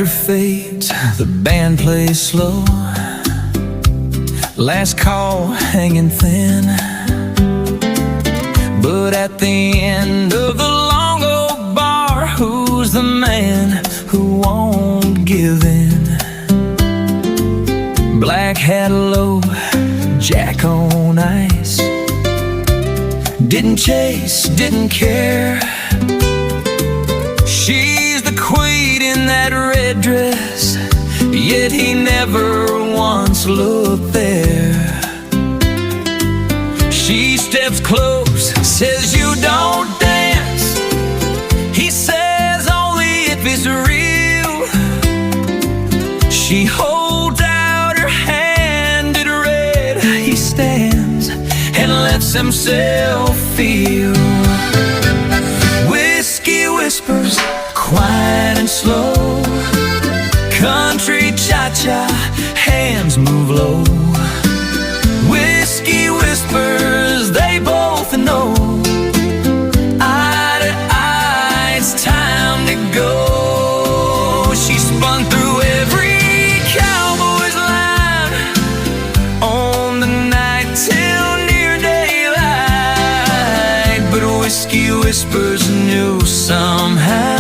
after fades, the band plays slow. Last call hanging thin. But at the end of the long old bar, who's the man who won't give in? Black hat low, Jack on ice. Didn't chase, didn't care. She's the queen in that red dress, yet he never once looked there. She steps close, says you don't dance. He says only if it's real. She holds out her hand in red. He stands and lets himself feel. Whiskey whispers, quiet and slow. Country cha-cha, hands move low. Whiskey whispers, they both know. Eye to eye, it's time to go. She spun through every cowboy's line on the night till near daylight. But whiskey whispers knew somehow